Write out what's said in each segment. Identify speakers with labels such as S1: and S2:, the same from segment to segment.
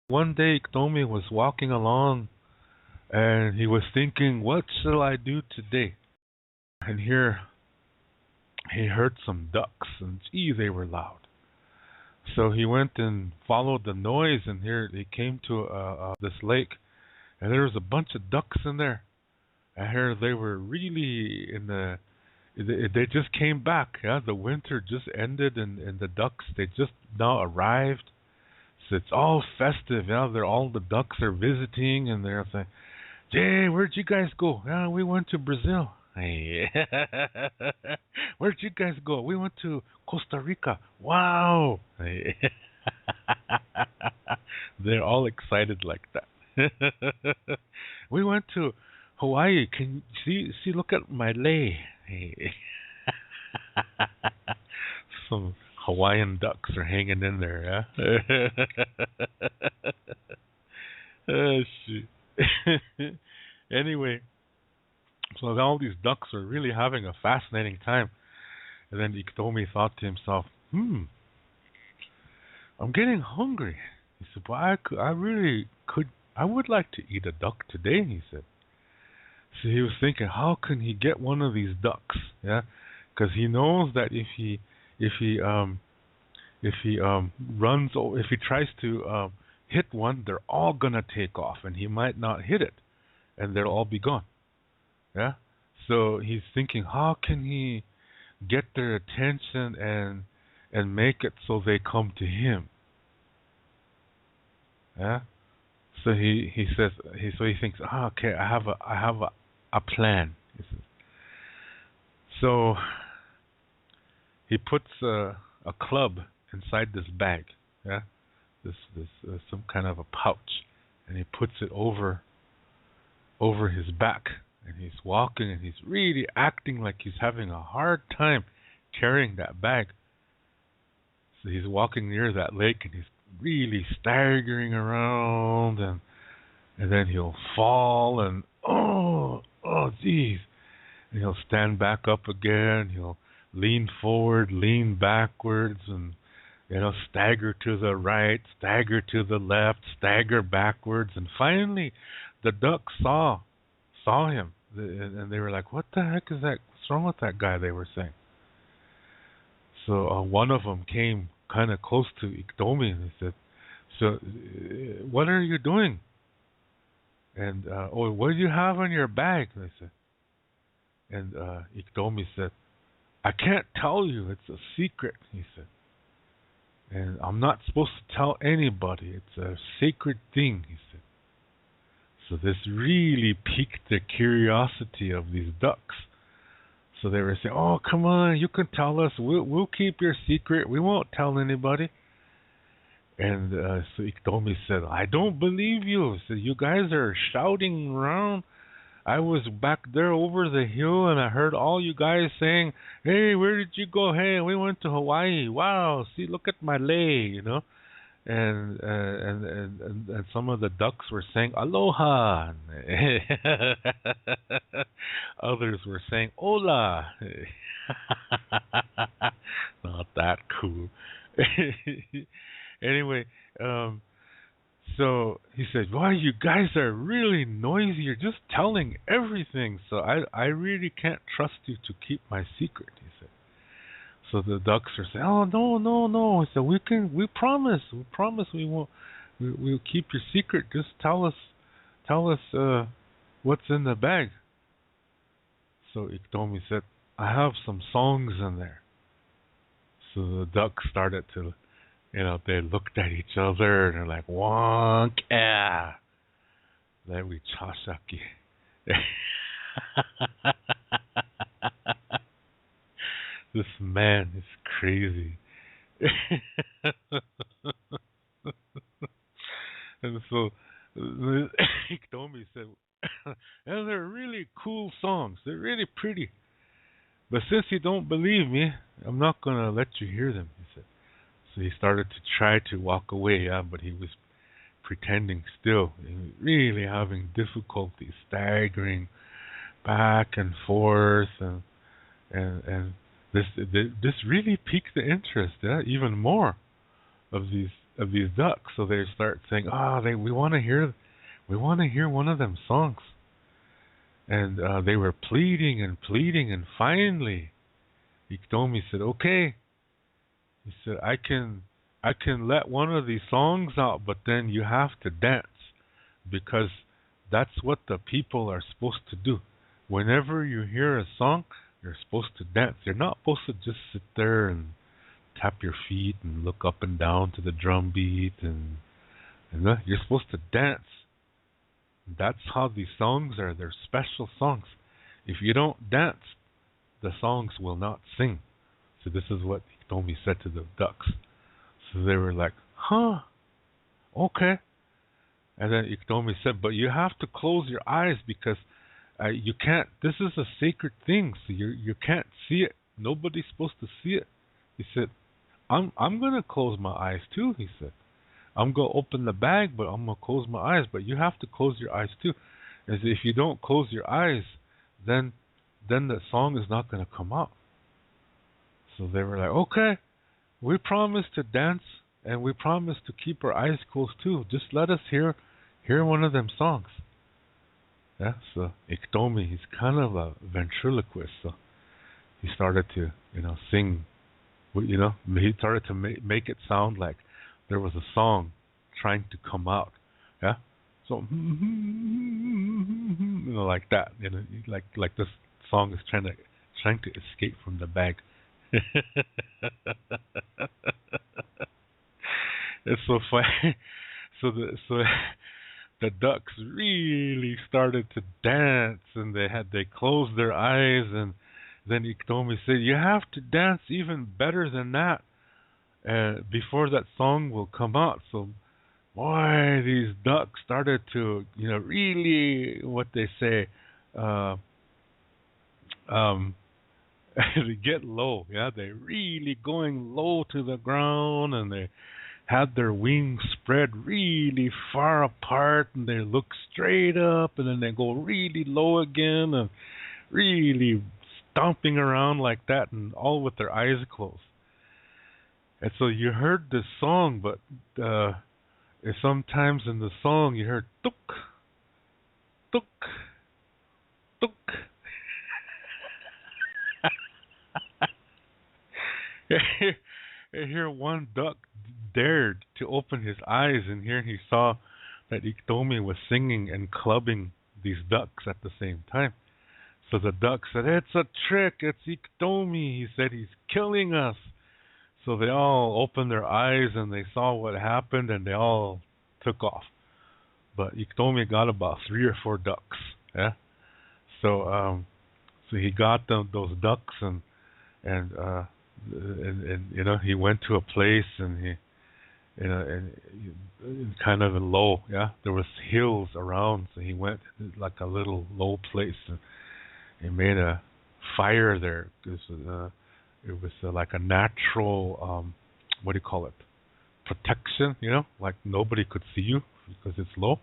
S1: One day, Iktomi was walking along and he was thinking, what shall I do today? And here he heard some ducks, and gee, they were loud. So he went and followed the noise, and here he came to this lake, and there was a bunch of ducks in there. And here they were really in the. They just came back. Yeah, the winter just ended, and the ducks they just now arrived. So it's all festive. Yeah, they're all the ducks are visiting, and they're saying, "Jay, where'd you guys go? Yeah, we went to Brazil." Hey. Where'd you guys go? We went to Costa Rica. Wow. Hey. They're all excited like that. We went to Hawaii. Can you see? Look at my lei. Hey. Some Hawaiian ducks are hanging in there. Yeah. Oh, shoot. Anyway, so all these ducks are really having a fascinating time. And then Iktomi thought to himself, I'm getting hungry. He said, well, I really could, I would like to eat a duck today, he said. So he was thinking, how can he get one of these ducks? Yeah, because he knows that if he tries to hit one, they're all gonna take off, and he might not hit it, and they'll all be gone. Yeah. So he's thinking, how can he get their attention and make it so they come to him? Yeah. So he says he thinks, okay, I have a plan. He says. So he puts a club inside this bag. Yeah. This some kind of a pouch, and he puts it over his back, and he's walking, and he's really acting like he's having a hard time carrying that bag. So he's walking near that lake, and he's really staggering around, and then he'll fall, and geez, and he'll stand back up again. He'll lean forward, lean backwards, and stagger to the right, stagger to the left, stagger backwards, and finally, the ducks saw him, and they were like, "What the heck is that? What's wrong with that guy?" They were saying. So one of them came kind of close to Iktomi, and he said, "So, what are you doing?" And what do you have in your bag? They said, and Iktomi said, "I can't tell you. It's a secret," he said. And I'm not supposed to tell anybody. It's a sacred thing, he said. So this really piqued the curiosity of these ducks. So they were saying, "Oh, come on, you can tell us. We'll keep your secret. We won't tell anybody." And so Iktomi said, "I don't believe you." He said, "You guys are shouting around. I was back there over the hill, and I heard all you guys saying, 'Hey, where did you go? Hey, we went to Hawaii. Wow, see, look at my lei,' And some of the ducks were saying aloha. Others were saying hola. Not that cool. Anyway, so he said, "Wow, you guys are really noisy. You're just telling everything. So I really can't trust you to keep my secret," he said. So the ducks are saying, "Oh, no, no, no." He said, we promise we won't, we'll keep your secret. Just tell us what's in the bag." So Iktomi said, "I have some songs in there." So the ducks started to, they looked at each other and they're like, "Wonk, yeah." Then we chasaki. This man is crazy. And so Iktomi said, "Yeah, they're really cool songs. They're really pretty. But since you don't believe me, I'm not going to let you hear them," he said. So he started to try to walk away, yeah, but he was pretending still. He was really having difficulty staggering back and forth, and this really piqued the interest, yeah, even more of these these ducks. So they start saying, we want to hear one of them songs. And they were pleading and pleading, and finally, Iktomi said, "Okay." He said, I can let one of these songs out, but then you have to dance, because that's what the people are supposed to do. Whenever you hear a song, you're supposed to dance. You're not supposed to just sit there and tap your feet and look up and down to the drum beat, and you're supposed to dance. That's how these songs are. They're special songs. If you don't dance, the songs will not sing. So this is what Iktomi said to the ducks. So they were like, huh, okay. And then Iktomi said, but you have to close your eyes, because you can't, this is a sacred thing, so you can't see it. Nobody's supposed to see it. He said, I'm going to close my eyes too, he said. I'm going to open the bag, but I'm going to close my eyes. But you have to close your eyes too. As if you don't close your eyes, then the song is not going to come out. So they were like, okay, we promise to dance, and we promise to keep our eyes closed too. Just let us hear one of them songs. Yeah, so Iktomi, he's kind of a ventriloquist. So he started to, sing. He started to make it sound like there was a song trying to come out. Yeah, so like that. Like this song is trying to escape from the bag. It's so funny. So the ducks really started to dance, and they closed their eyes, and then Iktomi said, "You have to dance even better than that, before that song will come out." So, boy, these ducks started to, really, what they say, they get low. Yeah, they're really going low to the ground, and they had their wings spread really far apart, and they look straight up, and then they go really low again, and really stomping around like that, and all with their eyes closed. And so you heard this song, but sometimes in the song you heard tuk, tuk, tuk. And here one duck dared to open his eyes, and here he saw that Iktomi was singing and clubbing these ducks at the same time. So the duck said, "It's a trick, it's Iktomi." He said, "He's killing us." So they all opened their eyes, and they saw what happened, and they all took off. But Iktomi got about 3 or 4 ducks. Yeah. So he got those ducks, and he went to a place, and he kind of low. Yeah, there was hills around, so he went like a little low place, and he made a fire there. It was like a natural, what do you call it? Protection, like nobody could see you because it's low.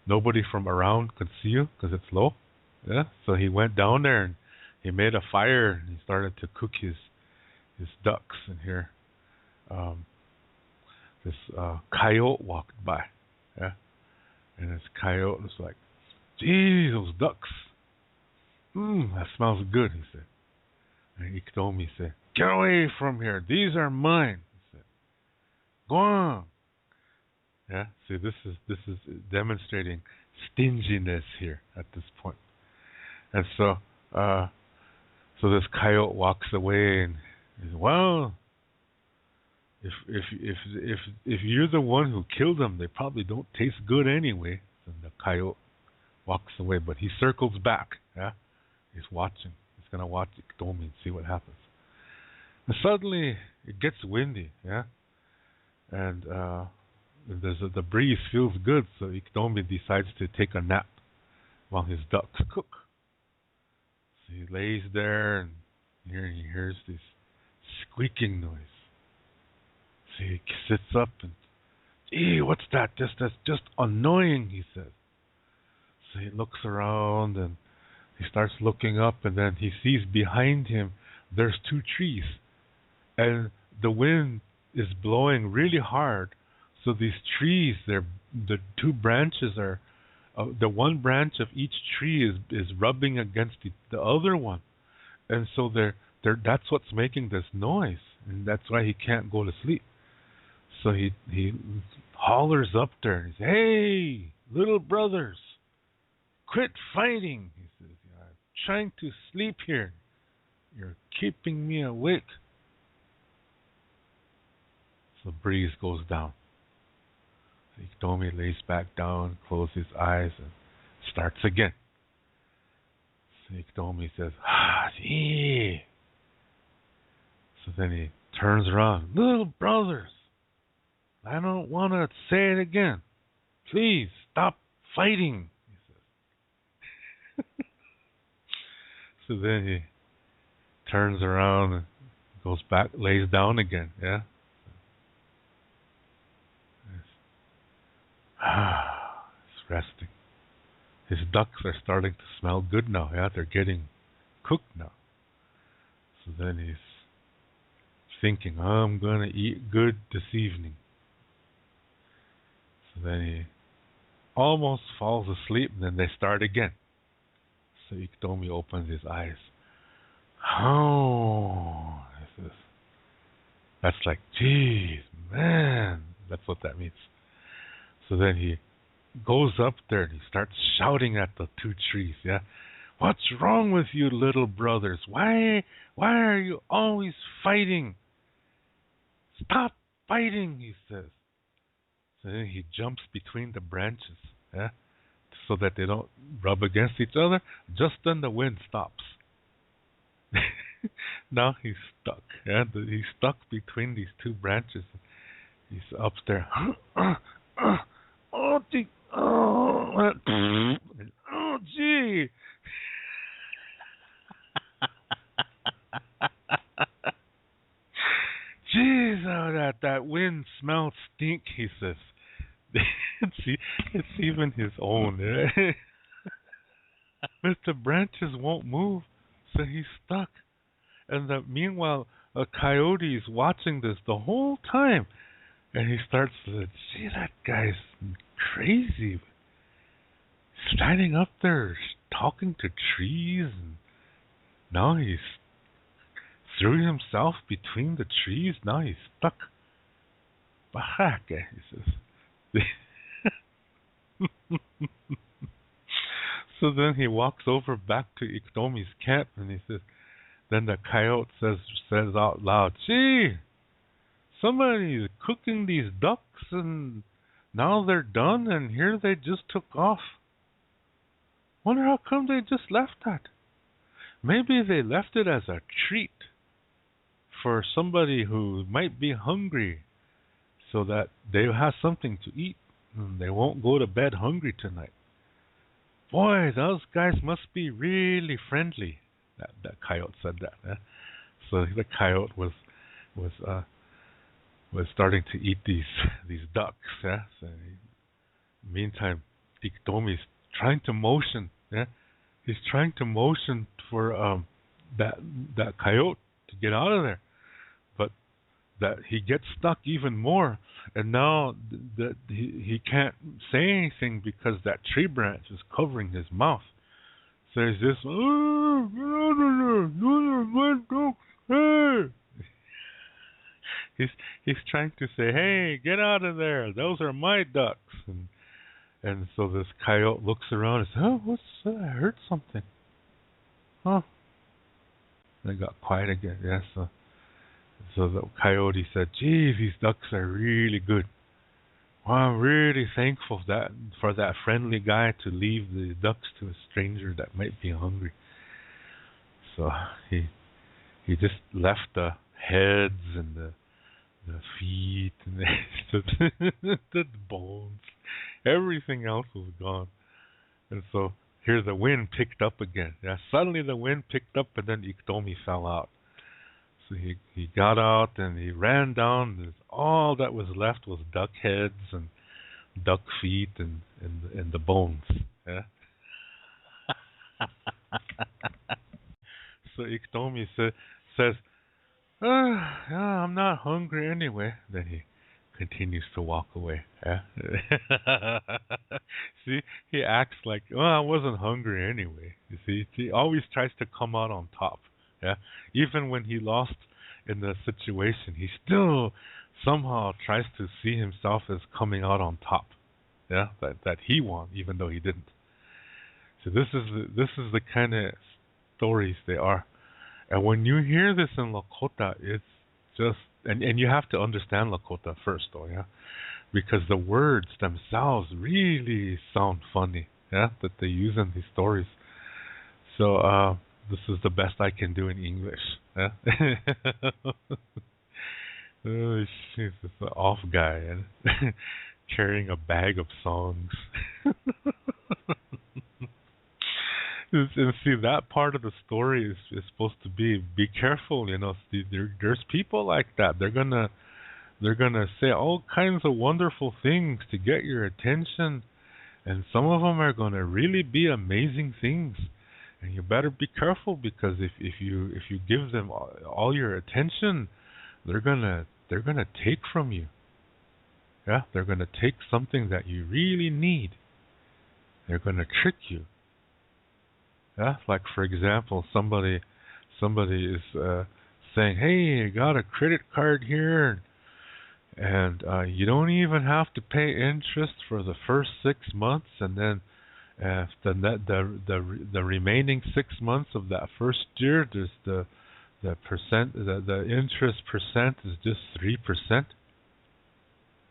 S1: Nobody from around could see you because it's low. Yeah, so he went down there, and he made a fire, and he started to cook his ducks. And here, this coyote walked by. Yeah, and this coyote was like, "Gee, those ducks. That smells good," he said. And Iktomi said, "Get away from here. These are mine." He said, "Go on." Yeah. See, this is demonstrating stinginess here at this point. And so this coyote walks away, and he says, "Well, if you're the one who killed them, they probably don't taste good anyway." And the coyote walks away, but he circles back. Yeah, he's watching. He's gonna watch Iktomi and see what happens. And suddenly it gets windy. Yeah, and the breeze feels good, so Iktomi decides to take a nap while his ducks cook. So he lays there, and here he hears this squeaking noise. So he sits up, and, "Gee, what's that? That's just annoying," he says. So he looks around, and he starts looking up, and then he sees behind him there's 2 trees, and the wind is blowing really hard. So these trees, the two branches are, the one branch of each tree is rubbing against the other one, and so that's what's making this noise, and that's why he can't go to sleep. So he hollers up there and he says, "Hey, little brothers, quit fighting!" He says, "I'm trying to sleep here. You're keeping me awake." So the breeze goes down. Iktomi lays back down, closes his eyes, and starts again. So Iktomi says, "Ah, gee." So then he turns around. "Little brothers, I don't want to say it again. Please stop fighting," he says. So then he turns around and goes back, lays down again. Yeah. It's resting. His ducks are starting to smell good now. Yeah, they're getting cooked now. So then he's thinking, "I'm gonna eat good this evening." So then he almost falls asleep, and then they start again. So Iktomi opens his eyes. "Oh," he says. That's like, "Geez, man." That's what that means. So then he goes up there and he starts shouting at the two trees. Yeah, "What's wrong with you, little brothers? Why are you always fighting? Stop fighting," he says. So then he jumps between the branches, yeah, so that they don't rub against each other. Just then the wind stops. Now he's stuck. Yeah, he's stuck between these two branches. He's up there. Oh, oh, gee. Jeez, oh, that wind smells stink, he says. It's even his own. But the branches won't move, so he's stuck. And meanwhile, a coyote is watching this the whole time. And he starts to, "See, that guy's crazy. Standing up there, talking to trees. And now he's threw himself between the trees. Now he's stuck." Bahaka, he says. So then he walks over back to Iktomi's camp, and he says, then the coyote says out loud, "Gee, somebody's cooking these ducks, and now they're done, and here they just took off. Wonder how come they just left that? Maybe they left it as a treat for somebody who might be hungry, so that they have something to eat, and they won't go to bed hungry tonight. Boy, those guys must be really friendly." That coyote said that. So the coyote was starting to eat these ducks. Yeah. So meantime, Iktomi's trying to motion. Yeah. He's trying to motion for that coyote to get out of there, but that he gets stuck even more, and now that he can't say anything because that tree branch is covering his mouth. So he's just, "Oh, get out of there! Those are my ducks! Hey!" He's trying to say, "Hey, get out of there! Those are my ducks!" And so this coyote looks around and says, "Oh, what's that? I heard something. Huh?" And it got quiet again. Yeah. So the coyote said, "Gee, these ducks are really good. Well, I'm really thankful for that friendly guy to leave the ducks to a stranger that might be hungry." So he just left the heads and the feet and the bones. Everything else was gone. And so here the wind picked up again. Yeah, suddenly the wind picked up, and then Iktomi fell out. So he got out and he ran down. And all that was left was duck heads and duck feet and the bones. Yeah. So Iktomi says, Yeah, I'm not hungry anyway. Then he continues to walk away. Yeah. See, he acts like, oh, I wasn't hungry anyway. You see, he always tries to come out on top. Yeah. Even when he lost in the situation, he still somehow tries to see himself as coming out on top. Yeah, that he won, even though he didn't. So this is the kind of stories they are. And when you hear this in Lakota, it's just and you have to understand Lakota first, though, yeah, because the words themselves really sound funny, yeah, that they use in these stories. So this is the best I can do in English. Yeah. Oh, she's this off guy and carrying a bag of songs. And see, that part of the story is supposed to be careful, you know. See, there's people like that. They're gonna say all kinds of wonderful things to get your attention, and some of them are gonna really be amazing things. And you better be careful, because if you give them all your attention, they're gonna take from you. Yeah, they're gonna take something that you really need. They're gonna trick you. Yeah, like for example, somebody is saying, "Hey, I got a credit card here, and you don't even have to pay interest for the first 6 months, and then the remaining 6 months of that first year, there's the interest percent is just 3%.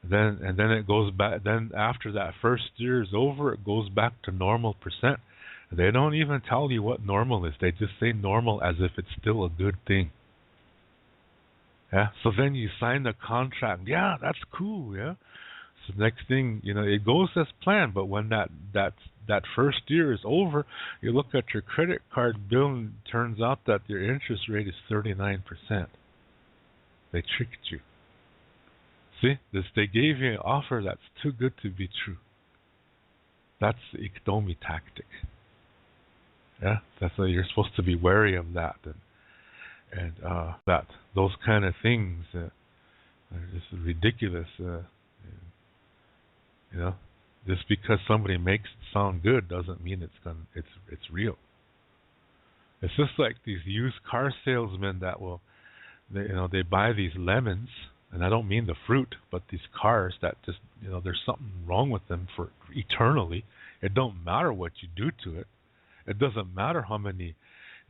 S1: Then it goes back. Then after that first year is over, it goes back to normal percent." They don't even tell you what normal is. They just say normal as if it's still a good thing. Yeah. So then you sign the contract. Yeah, that's cool. Yeah. So next thing, it goes as planned. But when that first year is over, you look at your credit card bill, and it turns out that your interest rate is 39%. They tricked you. See, they gave you an offer that's too good to be true. That's the Iktomi tactic. Yeah, that's why you're supposed to be wary of that, and that those kind of things are just ridiculous. Just because somebody makes it sound good doesn't mean it's real. It's just like these used car salesmen that they buy these lemons, and I don't mean the fruit, but these cars that just there's something wrong with them for eternally. It don't matter what you do to it. It doesn't matter how many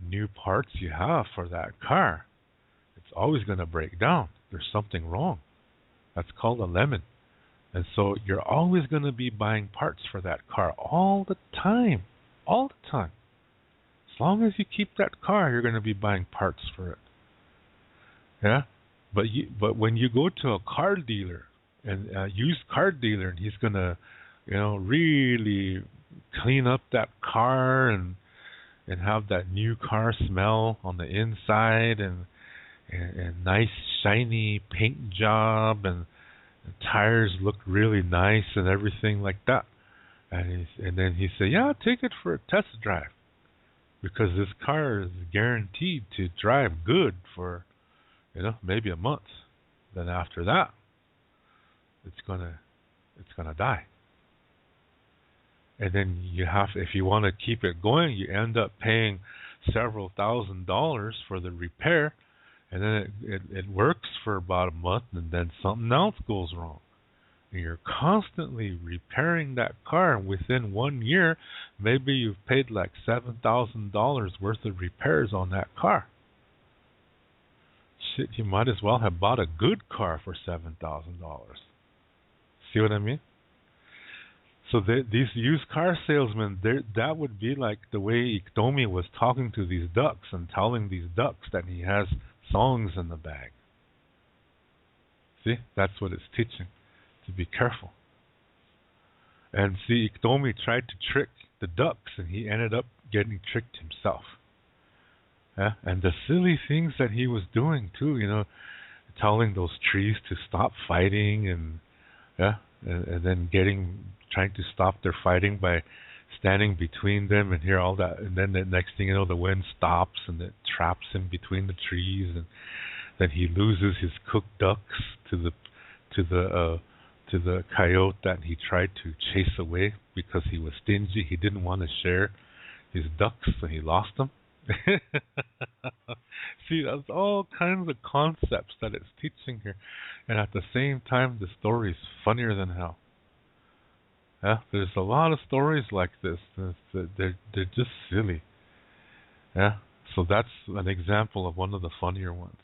S1: new parts you have for that car. It's always going to break down. There's something wrong. That's called a lemon. And so you're always going to be buying parts for that car all the time. All the time. As long as you keep that car, you're going to be buying parts for it. Yeah? But when you go to a car dealer, and a used car dealer, and he's going to, really clean up that car and have that new car smell on the inside, and nice shiny paint job, and the tires look really nice and everything like that. And then he say, "Yeah, take it for a test drive, because this car is guaranteed to drive good for maybe a month. Then after that, it's gonna die." And then if you want to keep it going, you end up paying several $1,000s for the repair, and then it works for about a month, and then something else goes wrong. And you're constantly repairing that car. Within 1 year, maybe you've paid like $7,000 worth of repairs on that car. Shit, you might as well have bought a good car for $7,000. See what I mean? So these used car salesmen, that would be like the way Iktomi was talking to these ducks and telling these ducks that he has songs in the bag. See, that's what it's teaching, to be careful. And see, Iktomi tried to trick the ducks, and he ended up getting tricked himself. Yeah? And the silly things that he was doing too, telling those trees to stop fighting, and then trying to stop their fighting by standing between them and hear all that, and then the next thing you know, the wind stops and it traps him between the trees, and Then he loses his cooked ducks to the to the to the coyote that he tried to chase away because he was stingy. He didn't want to share his ducks, so he lost them. See, that's all kinds of concepts that it's teaching here, and at the same time, the story is funnier than hell. Yeah, there's a lot of stories like this. They're just silly. Yeah, so that's an example of one of the funnier ones.